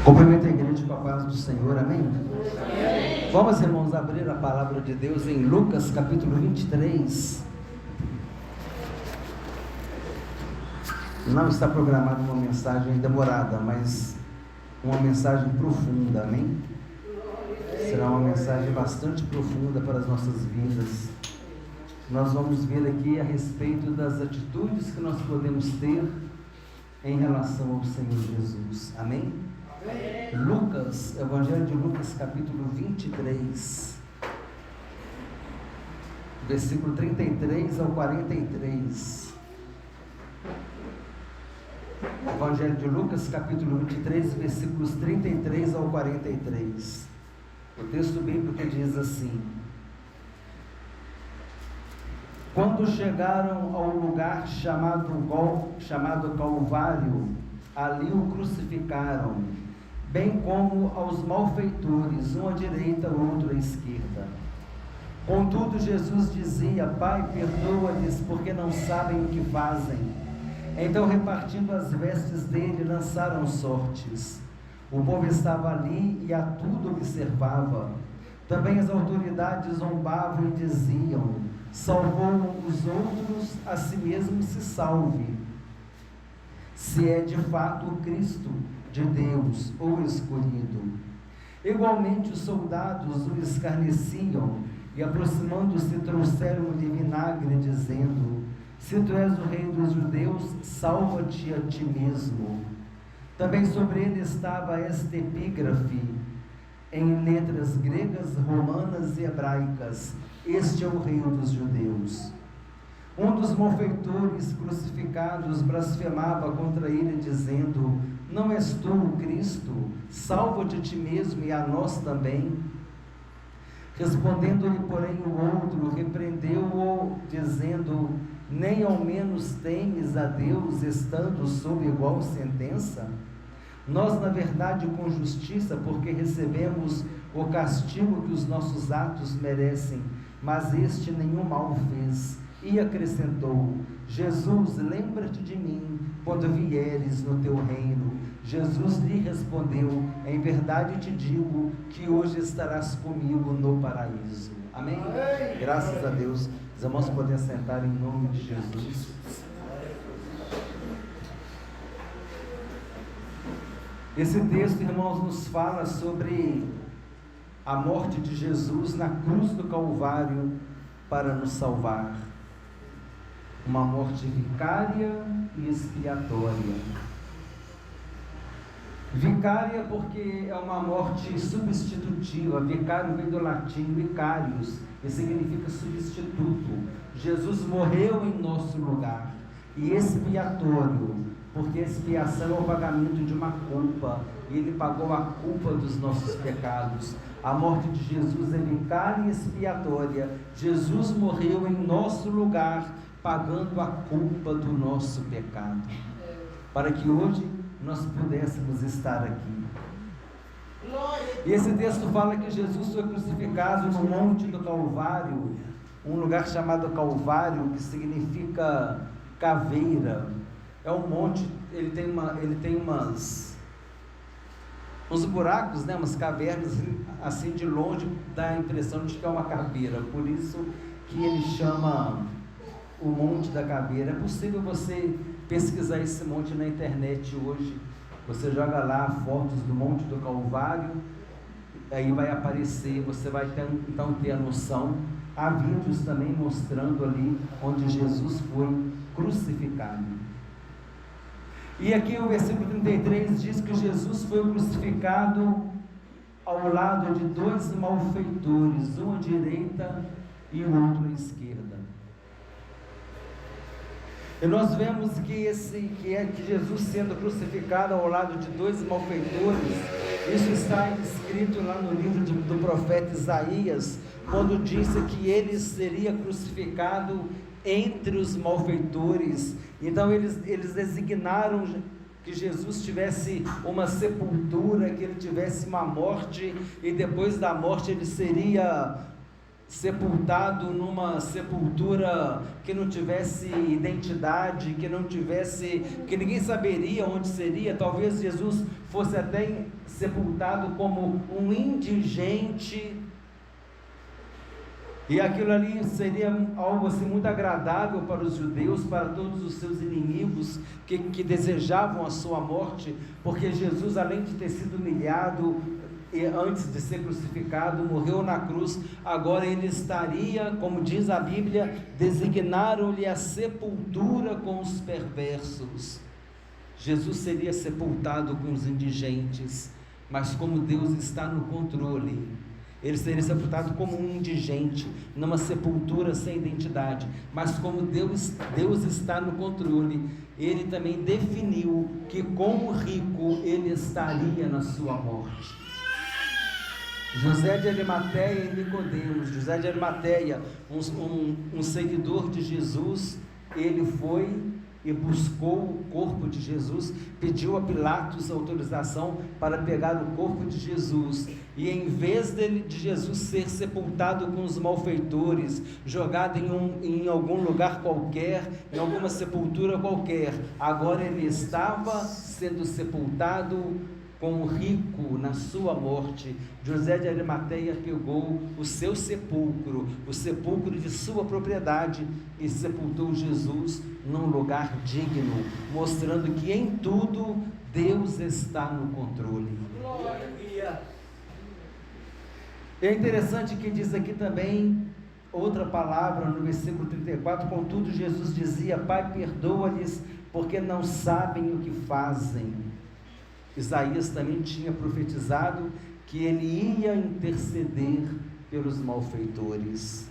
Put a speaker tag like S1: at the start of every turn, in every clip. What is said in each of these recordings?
S1: Cumprimento a igreja com a paz do Senhor, amém? Amém. Vamos, irmãos, abrir a palavra de Deus em Lucas capítulo 23. Não está programada uma mensagem demorada, mas uma mensagem profunda, amém? Será uma mensagem bastante profunda para as nossas vidas. Nós vamos ver aqui a respeito das atitudes que nós podemos ter em relação ao Senhor Jesus, amém? Lucas, Evangelho de Lucas, capítulo 23, versículo 33 ao 43. Evangelho de Lucas, capítulo 23, versículos 33 ao 43. O texto bíblico diz assim: quando chegaram ao lugar chamado Calvário, ali o crucificaram, bem como aos malfeitores, um à direita, outro à esquerda. Contudo, Jesus dizia: Pai, perdoa-lhes, porque não sabem o que fazem. Então, repartindo as vestes dele, lançaram sortes. O povo estava ali e a tudo observava. Também as autoridades zombavam e diziam: salvou os outros, a si mesmo se salve, se é de fato o Cristo de Deus, ou escolhido. Igualmente os soldados o escarneciam, e aproximando-se trouxeram-lhe vinagre, dizendo: se tu és o rei dos judeus, salva-te a ti mesmo. Também sobre ele estava esta epígrafe, em letras gregas, romanas e hebraicas: este é o rei dos judeus. Um dos malfeitores crucificados blasfemava contra ele, dizendo: não és tu o Cristo? Salva-te a ti mesmo e a nós também. Respondendo-lhe, porém, o outro repreendeu-o, dizendo: nem ao menos temes a Deus, estando sob igual sentença? Nós, na verdade, com justiça, porque recebemos o castigo que os nossos atos merecem, mas este nenhum mal fez. E acrescentou: Jesus, lembra-te de mim quando vieres no teu reino. Jesus lhe respondeu: em verdade te digo que hoje estarás comigo no paraíso. Amém? Amém. Graças a Deus. Os irmãos podem sentar em nome de Jesus. Esse texto, irmãos, nos fala sobre a morte de Jesus na cruz do Calvário para nos salvar. Uma morte vicária e expiatória. Vicária porque é uma morte substitutiva. Vicário vem do latim vicarius, que significa substituto. Jesus morreu em nosso lugar. E expiatório, porque a expiação é o pagamento de uma culpa. Ele pagou a culpa dos nossos pecados. A morte de Jesus é vicária e expiatória. Jesus morreu em nosso lugar, pagando a culpa do nosso pecado, para que hoje nós pudéssemos estar aqui. E esse texto fala que Jesus foi crucificado no Monte do Calvário, um lugar chamado Calvário, que significa caveira. É um monte, ele tem uns buracos, né, umas cavernas, assim de longe dá a impressão de que é uma caveira, por isso que ele chama o Monte da Caveira. É possível você pesquisar esse monte na internet hoje. Você joga lá fotos do Monte do Calvário, aí vai aparecer, você vai então ter a noção. Há vídeos também mostrando ali onde Jesus foi crucificado. E aqui o versículo 33 diz que Jesus foi crucificado ao lado de dois malfeitores, um à direita e o outro à esquerda. E nós vemos que Jesus sendo crucificado ao lado de dois malfeitores, isso está escrito lá no livro do profeta Isaías, quando disse que ele seria crucificado entre os malfeitores. Então eles designaram que Jesus tivesse uma sepultura, que ele tivesse uma morte, e depois da morte ele seria sepultado numa sepultura que não tivesse identidade, que ninguém saberia onde seria. Talvez Jesus fosse até sepultado como um indigente, e aquilo ali seria algo assim muito agradável para os judeus, para todos os seus inimigos que desejavam a sua morte, porque Jesus, além de ter sido humilhado e antes de ser crucificado, morreu na cruz, agora ele estaria, como diz a Bíblia, designaram-lhe a sepultura com os perversos. Jesus seria sepultado com os indigentes, mas como Deus está no controle, ele seria sepultado como um indigente, numa sepultura sem identidade, mas como Deus está no controle, ele também definiu que como rico ele estaria na sua morte. José de Arimateia e Nicodemos. José de Arimateia, um seguidor de Jesus, ele foi e buscou o corpo de Jesus, pediu a Pilatos autorização para pegar o corpo de Jesus, e em vez de Jesus ser sepultado com os malfeitores, jogado em algum lugar qualquer, em alguma sepultura qualquer, agora ele estava sendo sepultado com o rico na sua morte. José de Arimateia pegou o seu sepulcro, o sepulcro de sua propriedade, e sepultou Jesus num lugar digno, mostrando que em tudo Deus está no controle. Glória. É interessante que diz aqui também outra palavra no versículo 34, contudo Jesus dizia: Pai, perdoa-lhes, porque não sabem o que fazem. Isaías também tinha profetizado que ele ia interceder pelos malfeitores.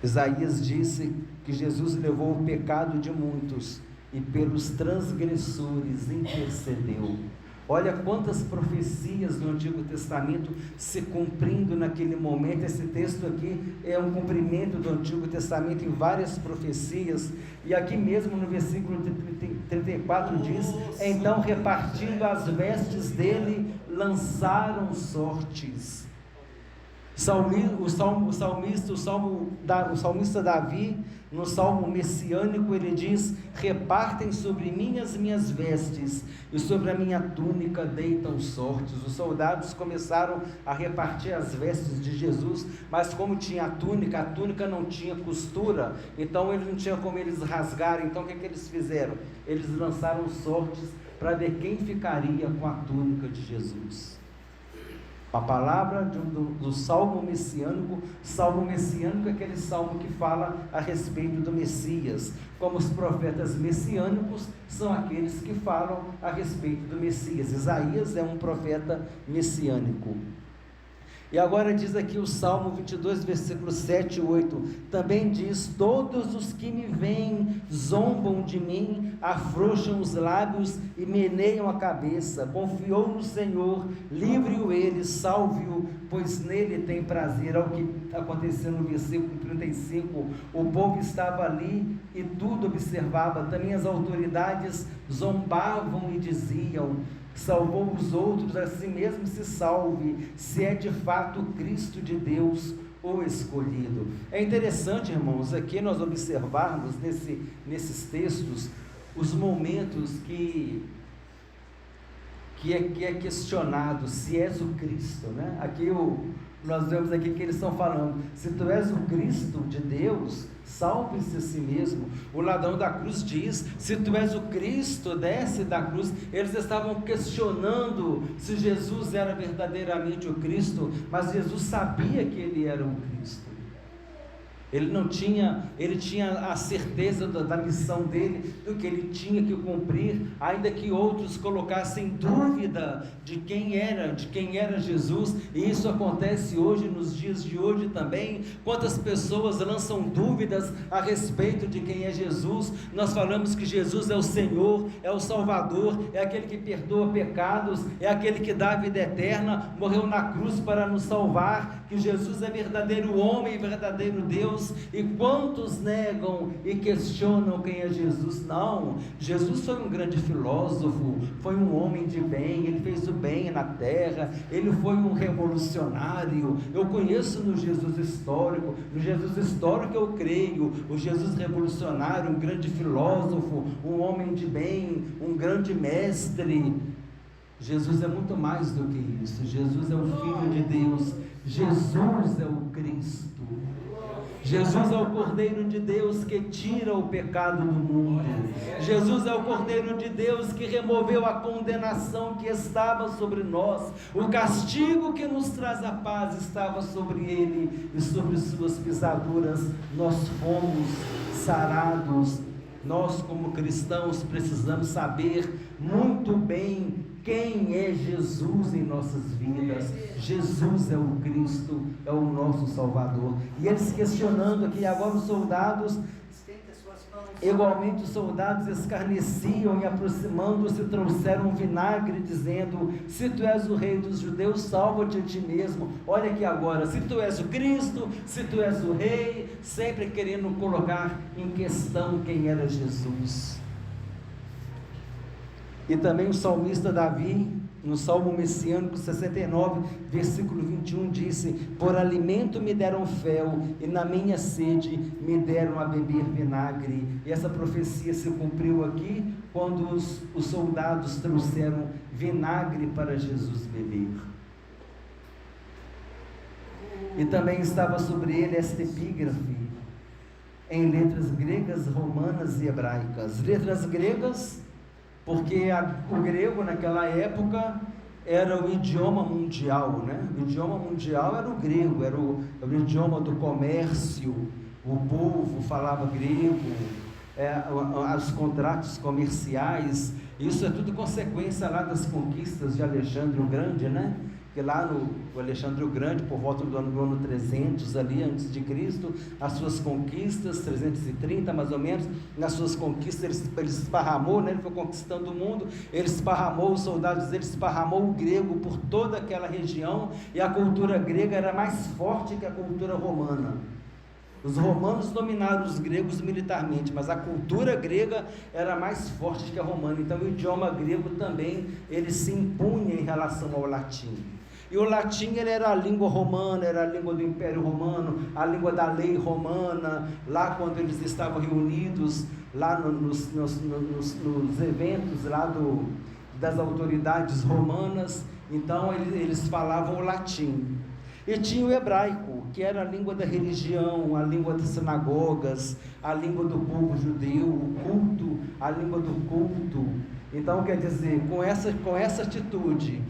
S1: Isaías disse que Jesus levou o pecado de muitos e pelos transgressores intercedeu. Olha quantas profecias do Antigo Testamento se cumprindo naquele momento. Esse texto aqui é um cumprimento do Antigo Testamento em várias profecias, e aqui mesmo no versículo 34 diz: então repartindo as vestes dele, lançaram sortes. O salmista Davi, no salmo messiânico, ele diz: repartem sobre mim as minhas vestes, e sobre a minha túnica deitam sortes. Os soldados começaram a repartir as vestes de Jesus, mas como tinha a túnica não tinha costura, então eles não tinham como eles rasgarem. Então o que eles fizeram? Eles lançaram sortes para ver quem ficaria com a túnica de Jesus. A palavra do salmo messiânico é aquele salmo que fala a respeito do Messias, como os profetas messiânicos são aqueles que falam a respeito do Messias. Isaías é um profeta messiânico. E agora diz aqui o Salmo 22, versículos 7 e 8, também diz: todos os que me veem zombam de mim, afrouxam os lábios e meneiam a cabeça. Confiou no Senhor, livre-o ele, salve-o, pois nele tem prazer. Ao que aconteceu no versículo 35, o povo estava ali e tudo observava, também as autoridades zombavam e diziam: salvou os outros, a si mesmo se salve, se é de fato Cristo de Deus, o escolhido. É interessante, irmãos, aqui nós observarmos nesses textos os momentos que é questionado se és o Cristo, né? Aqui nós vemos aqui que eles estão falando: se tu és o Cristo de Deus, salve-se a si mesmo. O ladrão da cruz diz: se tu és o Cristo, desce da cruz. Eles estavam questionando se Jesus era verdadeiramente o Cristo, mas Jesus sabia que ele era o Cristo. Ele tinha a certeza da missão dele, do que ele tinha que cumprir, ainda que outros colocassem dúvida de quem era Jesus, e isso acontece hoje, nos dias de hoje também. Quantas pessoas lançam dúvidas a respeito de quem é Jesus? Nós falamos que Jesus é o Senhor, é o Salvador, é aquele que perdoa pecados, é aquele que dá a vida eterna, morreu na cruz para nos salvar, que Jesus é verdadeiro homem e verdadeiro Deus, Deus, e quantos negam e questionam quem é Jesus. Não, Jesus foi um grande filósofo, foi um homem de bem, ele fez o bem na terra, ele foi um revolucionário. Eu conheço no Jesus histórico, no Jesus histórico eu creio, o Jesus revolucionário, um grande filósofo, um homem de bem, um grande mestre. Jesus é muito mais do que isso. Jesus é o Filho de Deus, Jesus é o Cristo, Jesus é o Cordeiro de Deus que tira o pecado do mundo, Jesus é o Cordeiro de Deus que removeu a condenação que estava sobre nós, o castigo que nos traz a paz estava sobre ele, e sobre suas pisaduras nós fomos sarados. Nós como cristãos precisamos saber muito bem quem é Jesus em nossas vidas. Jesus é o Cristo, é o nosso Salvador. E eles questionando aqui, agora os soldados, igualmente os soldados escarneciam e aproximando-se trouxeram vinagre, dizendo: se tu és o rei dos judeus, salva-te a ti mesmo. Olha aqui agora, se tu és o Cristo, se tu és o rei, sempre querendo colocar em questão quem era Jesus. E também o salmista Davi, no Salmo Messiânico 69, versículo 21, disse: por alimento me deram fel, e na minha sede me deram a beber vinagre. E essa profecia se cumpriu aqui, quando os soldados trouxeram vinagre para Jesus beber. E também estava sobre ele esta epígrafe, em letras gregas, romanas e hebraicas. Letras gregas, porque o grego naquela época era o idioma mundial, né? O idioma mundial era o grego, era o idioma do comércio, o povo falava grego, os contratos comerciais. Isso é tudo consequência lá das conquistas de Alexandre o Grande, né? Que lá no Alexandre o Grande, por volta do ano 300 ali, antes de Cristo, as suas conquistas, 330 mais ou menos, nas suas conquistas ele esparramou, né? Ele foi conquistando o mundo, ele esparramou os soldados, ele esparramou o grego por toda aquela região, e a cultura grega era mais forte que a cultura romana. Os romanos dominaram os gregos militarmente, mas a cultura grega era mais forte que a romana. Então o idioma grego também, ele se impunha em relação ao latim. E o latim, ele era a língua romana, era a língua do Império Romano, a língua da lei romana. Lá quando eles estavam reunidos, lá nos eventos lá das autoridades romanas, então eles falavam o latim. E tinha o hebraico, que era a língua da religião, a língua das sinagogas, a língua do povo judeu, o culto, a língua do culto. Então, quer dizer, com essa atitude,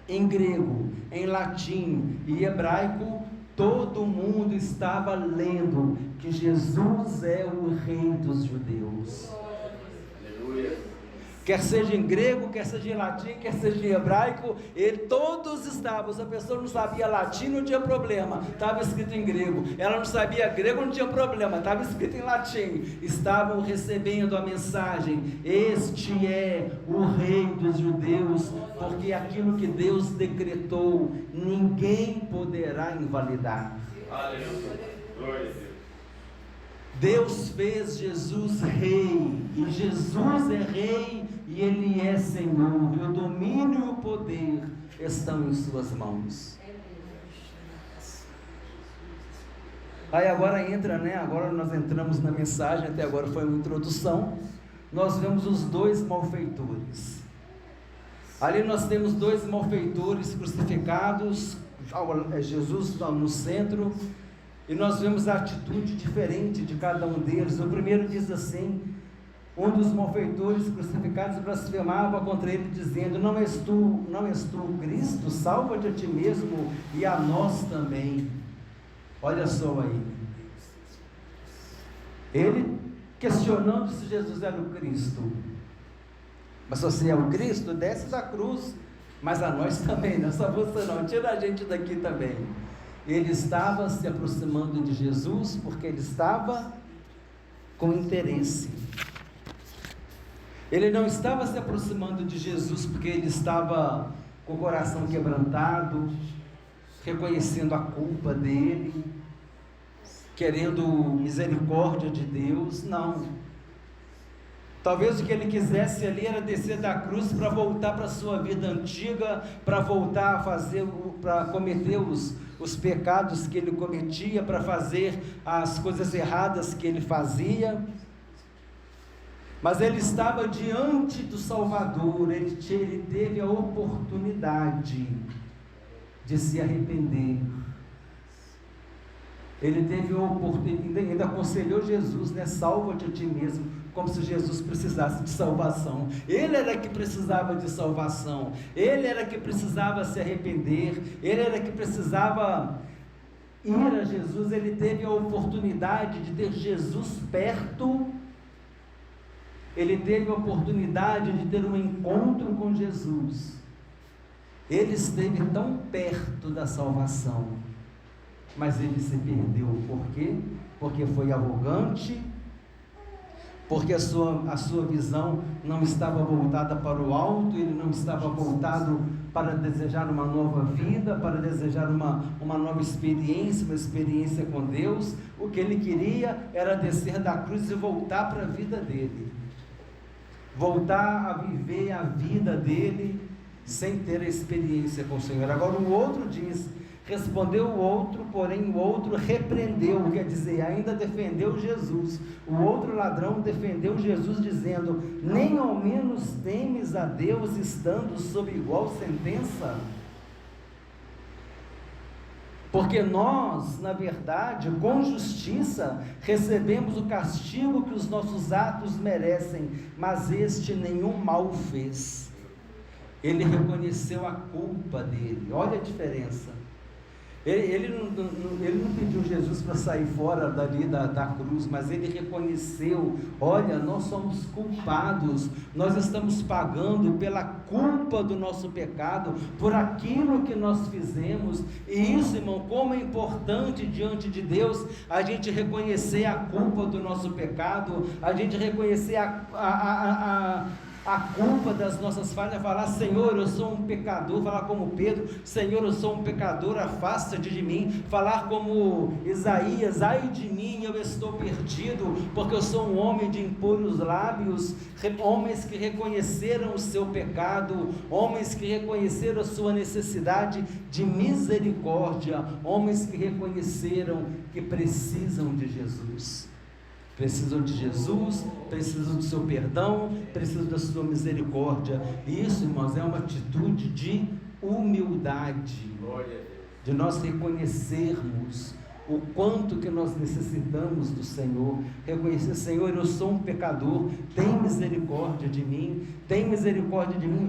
S1: em grego, em latim e hebraico, todo mundo estava lendo que Jesus é o rei dos judeus. Aleluia. Quer seja em grego, quer seja em latim, quer seja em hebraico, todos estavam. Se a pessoa não sabia latim, não tinha problema, estava escrito em grego. Ela não sabia grego, não tinha problema, estava escrito em latim. Estavam recebendo a mensagem: este é o rei dos judeus, porque aquilo que Deus decretou, ninguém poderá invalidar. Aleluia. Glória a Deus. Deus fez Jesus rei, e Jesus é rei, e Ele é Senhor, e o domínio e o poder estão em suas mãos. Aí agora entra, né? Agora nós entramos na mensagem, até agora foi uma introdução. Nós vemos os dois malfeitores. Ali nós temos dois malfeitores crucificados, Jesus no centro. E nós vemos a atitude diferente de cada um deles. O primeiro diz assim: um dos malfeitores crucificados blasfemava contra ele, dizendo: não és tu o Cristo? Salva-te a ti mesmo e a nós também. Olha só aí, ele questionando se Jesus era o Cristo. Mas se você é o Cristo, desce da cruz, mas a nós também, não é só você não, tira a gente daqui também. Ele estava se aproximando de Jesus porque ele estava com interesse. Ele não estava se aproximando de Jesus porque ele estava com o coração quebrantado, reconhecendo a culpa dele. querendo misericórdia de Deus, não. Talvez o que ele quisesse ali era descer da cruz para voltar para a sua vida antiga, para voltar a fazer, para cometer os pecados que ele cometia, para fazer as coisas erradas que ele fazia. Mas ele estava diante do Salvador, ele teve a oportunidade de se arrepender. Ele teve a oportunidade, ainda aconselhou Jesus, né? Salva-te a ti mesmo, como se Jesus precisasse de salvação. Ele era que precisava de salvação, ele era que precisava se arrepender, ele era que precisava ir a Jesus. Ele teve a oportunidade de ter Jesus perto, ele teve a oportunidade de ter um encontro com Jesus. Ele esteve tão perto da salvação, mas ele se perdeu. Por quê? Porque foi arrogante, porque a sua visão não estava voltada para o alto, ele não estava voltado para desejar uma nova vida, para desejar uma nova experiência, uma experiência com Deus. O que ele queria era descer da cruz e voltar para a vida dele, voltar a viver a vida dele, sem ter a experiência com o Senhor. Agora o outro diz, respondeu o outro, porém o outro repreendeu, quer dizer, ainda defendeu Jesus. O outro ladrão defendeu Jesus, dizendo: nem ao menos temes a Deus, estando sob igual sentença? Porque nós, na verdade, com justiça, recebemos o castigo que os nossos atos merecem, mas este nenhum mal fez. Ele reconheceu a culpa dele. Olha a diferença. Ele não pediu Jesus para sair fora dali da cruz, mas ele reconheceu: olha, nós somos culpados, nós estamos pagando pela culpa do nosso pecado, por aquilo que nós fizemos. E isso, irmão, como é importante diante de Deus a gente reconhecer a culpa do nosso pecado, a gente reconhecer a culpa das nossas falhas, falar: Senhor, eu sou um pecador, falar como Pedro: Senhor, eu sou um pecador, afasta-te de mim. Falar como Isaías: ai de mim, eu estou perdido, porque eu sou um homem de impuros lábios. Homens que reconheceram o seu pecado, homens que reconheceram a sua necessidade de misericórdia, homens que reconheceram que precisam de Jesus. Precisam de Jesus, precisam do seu perdão, precisam da sua misericórdia. E isso, irmãos, é uma atitude de humildade, de nós reconhecermos o quanto que nós necessitamos do Senhor, reconhecer: Senhor, eu sou um pecador, tem misericórdia de mim,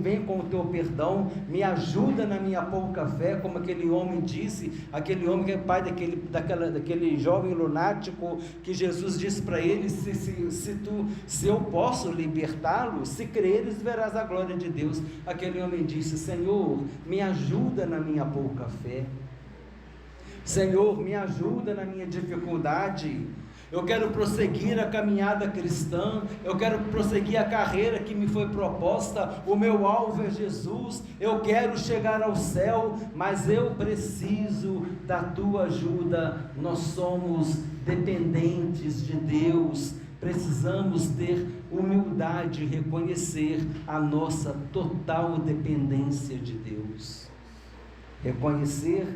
S1: vem com o teu perdão, me ajuda na minha pouca fé, como aquele homem disse, aquele homem que é pai daquele jovem lunático, que Jesus disse para ele: se eu posso libertá-lo, se creres verás a glória de Deus. Aquele homem disse: Senhor, me ajuda na minha pouca fé, Senhor, me ajuda na minha dificuldade. Eu quero prosseguir a caminhada cristã, eu quero prosseguir a carreira que me foi proposta, o meu alvo é Jesus, eu quero chegar ao céu, mas eu preciso da tua ajuda. Nós somos dependentes de Deus, precisamos ter humildade e reconhecer a nossa total dependência de Deus, reconhecer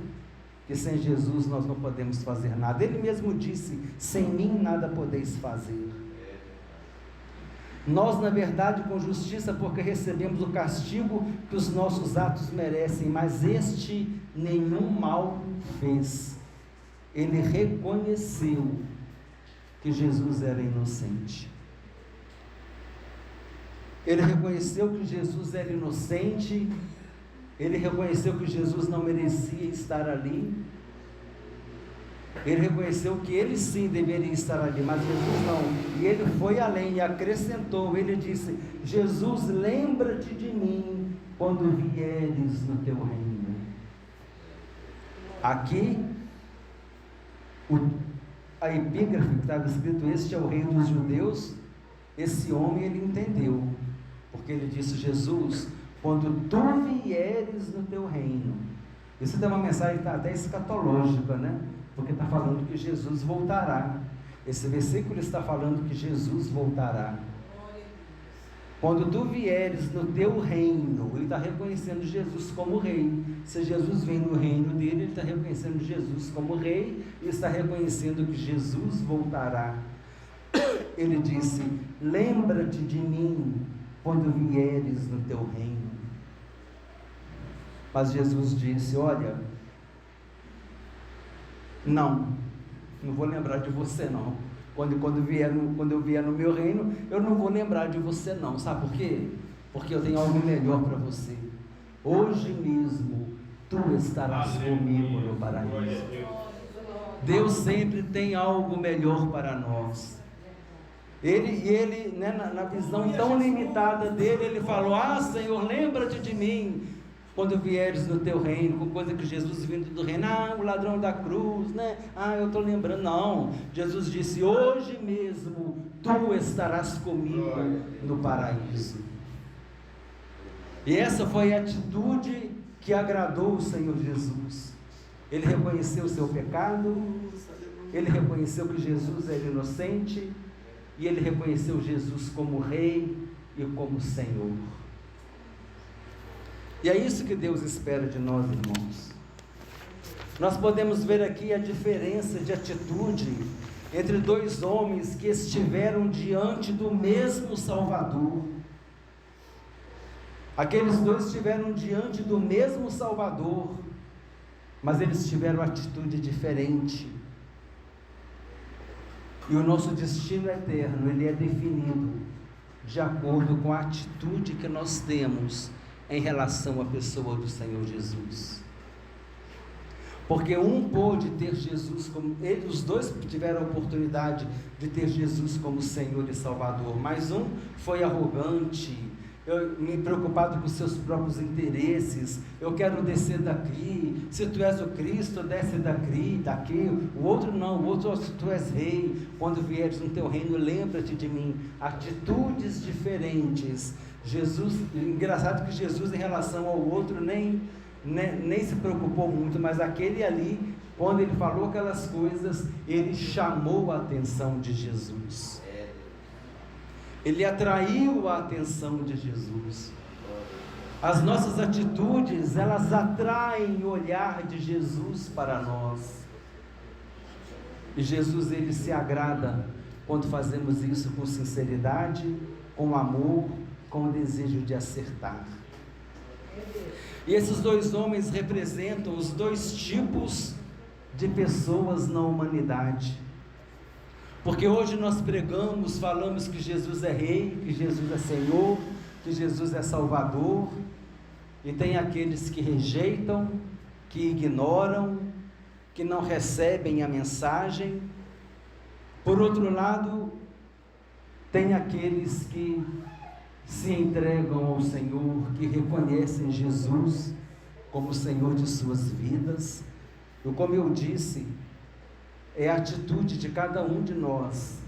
S1: que sem Jesus nós não podemos fazer nada. Ele mesmo disse: sem mim nada podeis fazer. Nós, na verdade, com justiça, porque recebemos o castigo que os nossos atos merecem, mas este nenhum mal fez. Ele reconheceu que Jesus era inocente. Ele reconheceu que Jesus era inocente. Ele reconheceu que Jesus não merecia estar ali. Ele reconheceu que ele sim deveria estar ali, mas Jesus não. E ele foi além e acrescentou. Ele disse: Jesus, lembra-te de mim quando vieres no teu reino. Aqui, a epígrafe que estava escrito: este é o rei dos judeus. Esse homem, ele entendeu, porque ele disse: Jesus, quando tu vieres no teu reino. Isso tem uma mensagem até escatológica, né? porque está falando que Jesus voltará. Esse versículo está falando que Jesus voltará. Quando tu vieres no teu reino, ele está reconhecendo Jesus como rei. Se Jesus vem no reino dele, ele está reconhecendo Jesus como rei e está reconhecendo que Jesus voltará. Ele disse: lembra-te de mim quando vieres no teu reino. Mas Jesus disse: olha, não vou lembrar de você não. Quando eu vier no meu reino, eu não vou lembrar de você não. Sabe por quê? Porque eu tenho algo melhor para você. Hoje mesmo tu estarás comigo no paraíso. Deus sempre tem algo melhor para nós. Ele, né, na visão tão limitada dele, ele falou: ah, Senhor, lembra-te de mim quando vieres no teu reino, com coisa que Jesus vindo do reino, o ladrão da cruz, né? Eu estou lembrando. Não, Jesus disse: hoje mesmo tu estarás comigo no paraíso. E essa foi a atitude que agradou o Senhor Jesus. Ele reconheceu o seu pecado, ele reconheceu que Jesus era inocente, e ele reconheceu Jesus como rei e como Senhor. E é isso que Deus espera de nós, irmãos. Nós podemos ver aqui a diferença de atitude entre dois homens que estiveram diante do mesmo Salvador. Aqueles dois estiveram diante do mesmo Salvador, mas eles tiveram atitude diferente. E o nosso destino eterno, ele é definido de acordo com a atitude que nós temos em relação à pessoa do Senhor Jesus. Porque um pôde ter Jesus como... os dois tiveram a oportunidade de ter Jesus como Senhor e Salvador, mas um foi arrogante, me preocupado com seus próprios interesses. Eu quero descer daqui, se tu és o Cristo, desce daqui. O outro não, o outro: se tu és rei, quando vieres no teu reino, lembra-te de mim. Atitudes diferentes. Jesus, engraçado que Jesus, em relação ao outro, nem se preocupou muito, mas aquele ali, quando ele falou aquelas coisas, ele chamou a atenção de Jesus. Ele atraiu a atenção de Jesus. As nossas atitudes, elas atraem o olhar de Jesus para nós. E Jesus, ele se agrada quando fazemos isso com sinceridade, com amor, com o desejo de acertar. E esses dois homens representam os dois tipos de pessoas na humanidade. Porque hoje nós pregamos, falamos que Jesus é rei, que Jesus é Senhor, que Jesus é Salvador, e tem aqueles que rejeitam, que ignoram, que não recebem a mensagem. Por outro lado, tem aqueles que se entregam ao Senhor, que reconhecem Jesus como Senhor de suas vidas. E como eu disse, é a atitude de cada um de nós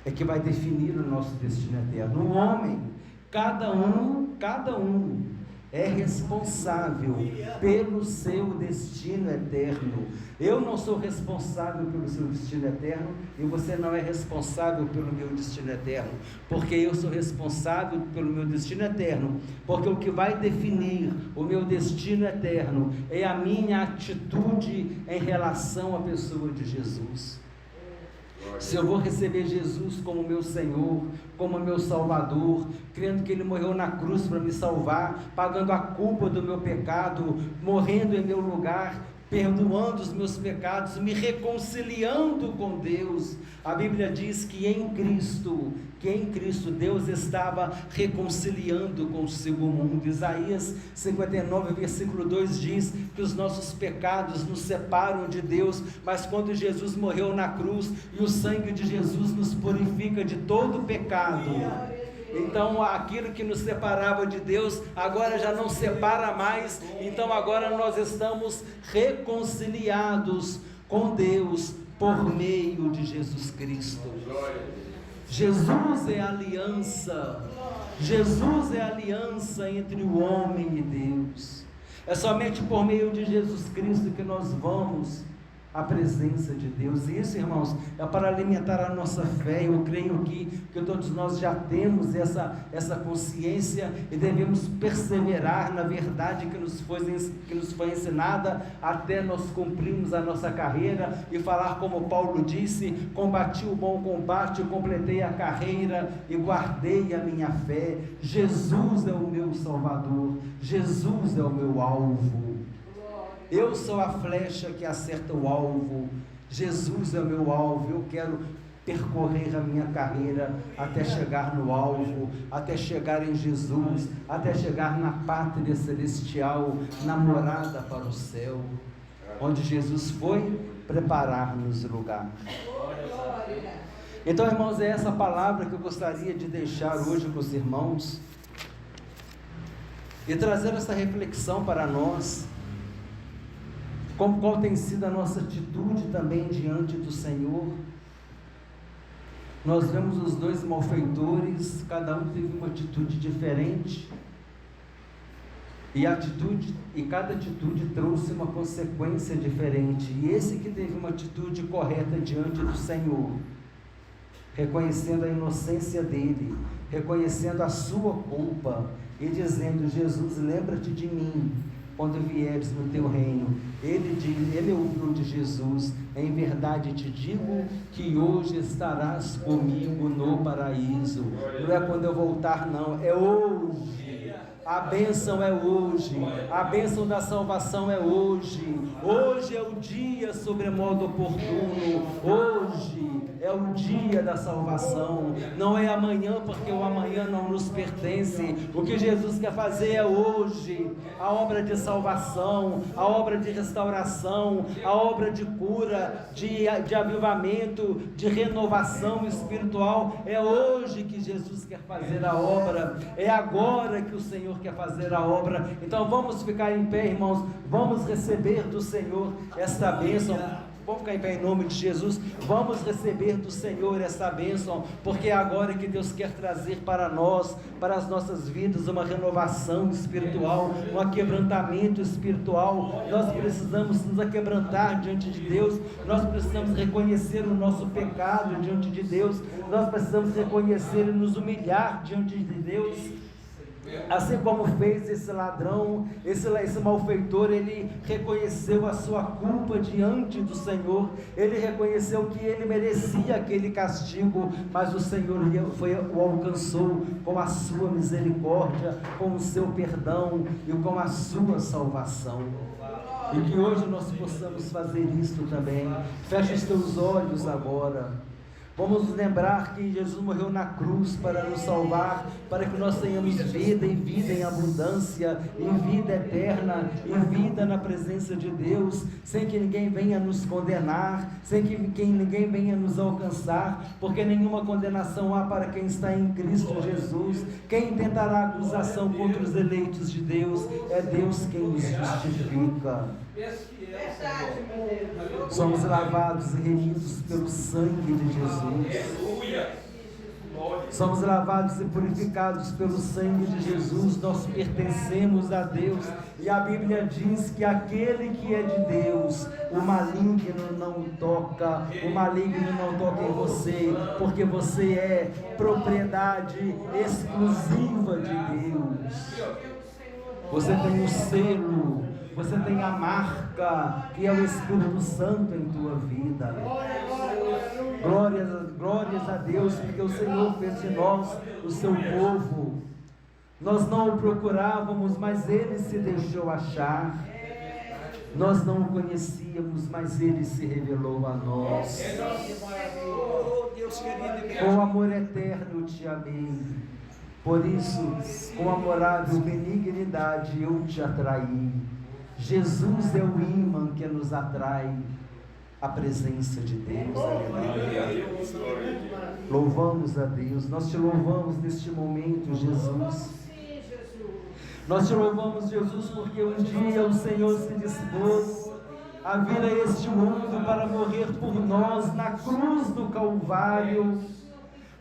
S1: é que vai definir o nosso destino eterno. Um homem, cada um é responsável pelo seu destino eterno. Eu não sou responsável pelo seu destino eterno, e você não é responsável pelo meu destino eterno, porque eu sou responsável pelo meu destino eterno, porque o que vai definir o meu destino eterno é a minha atitude em relação à pessoa de Jesus. Se eu vou receber Jesus como meu Senhor, como meu Salvador, crendo que Ele morreu na cruz para me salvar, pagando a culpa do meu pecado, morrendo em meu lugar, perdoando os meus pecados, me reconciliando com Deus. A Bíblia diz que em Cristo Deus estava reconciliando consigo o mundo. Isaías 59, versículo 2 diz que os nossos pecados nos separam de Deus, mas quando Jesus morreu na cruz, e o sangue de Jesus nos purifica de todo pecado, então aquilo que nos separava de Deus, agora já não separa mais. Então agora nós estamos reconciliados com Deus por meio de Jesus Cristo. Jesus é a aliança. Jesus é a aliança entre o homem e Deus. É somente por meio de Jesus Cristo que nós vamos a presença de Deus. E isso, irmãos, é para alimentar a nossa fé. Eu creio que todos nós já temos essa consciência e devemos perseverar na verdade que nos foi ensinada até nós cumprirmos a nossa carreira e falar como Paulo disse: combati o bom combate, completei a carreira e guardei a minha fé. Jesus é o meu Salvador, Jesus é o meu alvo. Eu sou a flecha que acerta o alvo, Jesus é o meu alvo. Eu quero percorrer a minha carreira até chegar no alvo, até chegar em Jesus, até chegar na pátria celestial, na morada para o céu, onde Jesus foi preparar-nos lugar. Então, irmãos, é essa palavra que eu gostaria de deixar hoje com os irmãos e trazer essa reflexão para nós. Qual tem sido a nossa atitude também diante do Senhor? Nós vemos os dois malfeitores, cada um teve uma atitude diferente, e cada atitude trouxe uma consequência diferente. E esse que teve uma atitude correta diante do Senhor, reconhecendo a inocência dele, reconhecendo a sua culpa e dizendo: Jesus, lembra-te de mim quando vieres no teu reino. Ele ouviu de Jesus: em verdade te digo que hoje estarás comigo no paraíso. Não é quando eu voltar, não, é hoje. A bênção é hoje, a bênção da salvação é hoje. Hoje é o dia sobremodo oportuno, hoje é o dia da salvação, não é amanhã, porque o amanhã não nos pertence. O que Jesus quer fazer é hoje, a obra de salvação, a obra de restauração, a obra de cura, de avivamento, de renovação espiritual. É hoje que Jesus quer fazer a obra, é agora que o Senhor quer fazer a obra. Então vamos ficar em pé, irmãos, vamos receber do Senhor esta bênção. Vamos ficar em pé em nome de Jesus. Vamos receber do Senhor essa bênção, porque é agora que Deus quer trazer para nós, para as nossas vidas, uma renovação espiritual, um aquebrantamento espiritual. Nós precisamos nos aquebrantar diante de Deus, nós precisamos reconhecer o nosso pecado diante de Deus, nós precisamos reconhecer e nos humilhar diante de Deus. Assim como fez esse ladrão, esse malfeitor, ele reconheceu a sua culpa diante do Senhor, ele reconheceu que ele merecia aquele castigo, mas o Senhor o alcançou com a sua misericórdia, com o seu perdão e com a sua salvação. E que hoje nós possamos fazer isto também. Feche os teus olhos agora. Vamos nos lembrar que Jesus morreu na cruz para nos salvar, para que nós tenhamos vida e vida em abundância, em vida eterna, em vida na presença de Deus, sem que ninguém venha nos condenar, sem que ninguém venha nos alcançar, porque nenhuma condenação há para quem está em Cristo Jesus. Quem tentará acusação contra os eleitos de Deus? É Deus quem os justifica. Somos lavados e remidos pelo sangue de Jesus. Somos lavados e purificados pelo sangue de Jesus. Nós pertencemos a Deus, e a Bíblia diz que aquele que é de Deus, o maligno não toca, o maligno não toca em você, porque você é propriedade exclusiva de Deus. Você tem o selo, você tem a marca, que é o Espírito Santo em tua vida. Glórias a Deus, porque o Senhor fez de nós o seu povo. Nós não o procurávamos, mas Ele se deixou achar. Nós não o conhecíamos, mas Ele se revelou a nós. Com amor eterno eu te amei. Por isso, com amorável benignidade eu te atraí. Jesus é o ímã que nos atrai a presença de Deus. Aleluia. Louvamos a Deus. Nós te louvamos neste momento, Jesus. Nós te louvamos, Jesus, porque um dia o Senhor se dispôs a vir a este mundo para morrer por nós na cruz do Calvário,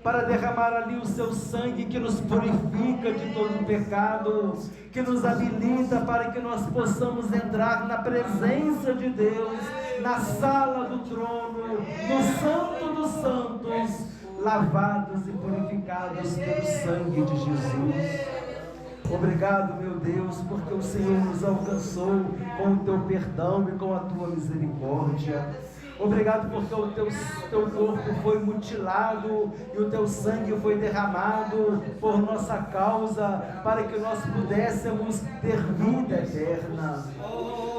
S1: para derramar ali o seu sangue que nos purifica de todo pecado, que nos habilita para que nós possamos entrar na presença de Deus, na sala do trono, no Santo dos Santos, lavados e purificados pelo sangue de Jesus. Obrigado, meu Deus, porque o Senhor nos alcançou com o teu perdão e com a tua misericórdia. Obrigado porque o teu corpo foi mutilado e o teu sangue foi derramado por nossa causa, para que nós pudéssemos ter vida eterna.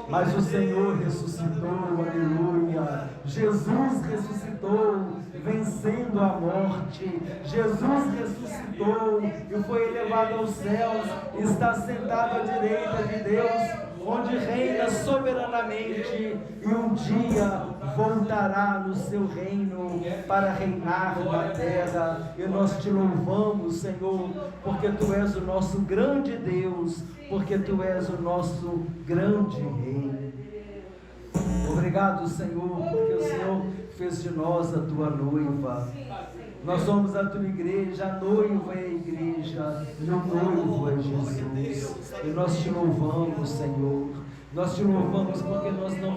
S1: Mas o Senhor ressuscitou, aleluia. Jesus ressuscitou, vencendo a morte. Jesus ressuscitou e foi elevado aos céus, está sentado à direita de Deus, onde reina soberanamente, e um dia voltará no seu reino para reinar na terra. E nós te louvamos, Senhor, porque tu és o nosso grande Deus, porque tu és o nosso grande Rei. Obrigado, Senhor, porque o Senhor fez de nós a tua noiva. Nós somos a tua igreja, a noiva é a igreja, e o noivo é Jesus. E nós te louvamos, Senhor. Nós te louvamos porque nós não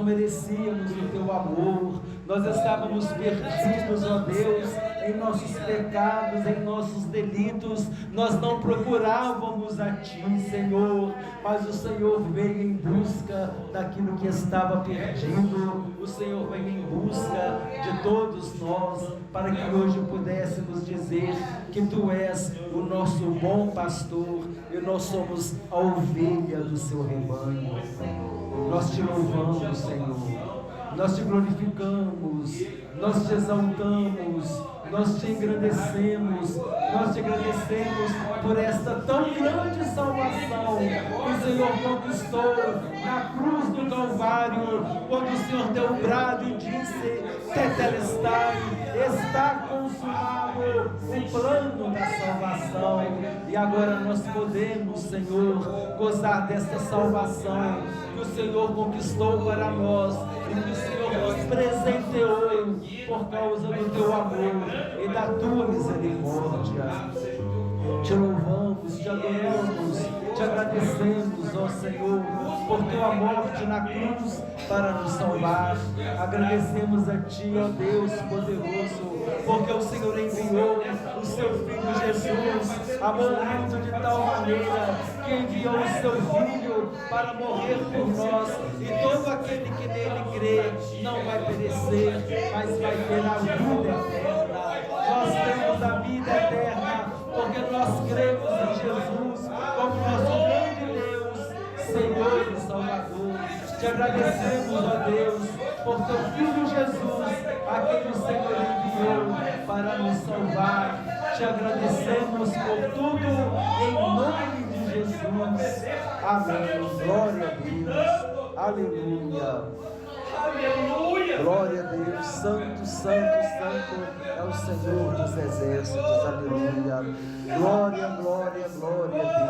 S1: merecíamos o teu amor. Nós estávamos perdidos, ó Deus, em nossos pecados, em nossos delitos. Nós não procurávamos a ti, Senhor, mas o Senhor veio em busca daquilo que estava perdido. O Senhor veio em busca de todos nós, para que hoje pudéssemos dizer que tu és o nosso bom pastor e nós somos a ovelha do seu rebanho. Nós te louvamos, Senhor. Nós te glorificamos, nós te exaltamos, nós te engrandecemos por esta tão grande salvação que o Senhor conquistou na cruz do Calvário, quando o Senhor deu o brado e disse: Tetelestai, está consumado o plano da salvação. E agora nós podemos, Senhor, gozar desta salvação que o Senhor conquistou para nós e que o Senhor nos presenteou por causa do teu amor e da tua misericórdia. Te louvamos, te adoramos, te agradecemos, ó Senhor, por tua morte na cruz para nos salvar. Agradecemos a ti, ó Deus poderoso, porque o Senhor enviou o seu Filho Jesus, amou o mundo de tal maneira que enviou o seu Filho para morrer por nós, e todo aquele que nele crê não vai perecer, mas vai ter a vida eterna. Nós temos a vida eterna porque nós cremos em Jesus como nosso grande Deus, Senhor e Salvador. Te agradecemos, ó Deus, por teu Filho Jesus, a quem o Senhor enviou para nos salvar. Te agradecemos por tudo, em nome de Jesus. Amém. Glória a Deus. Aleluia. Aleluia! Glória a Deus, santo, santo, santo é o Senhor dos exércitos, aleluia! Glória, glória, glória a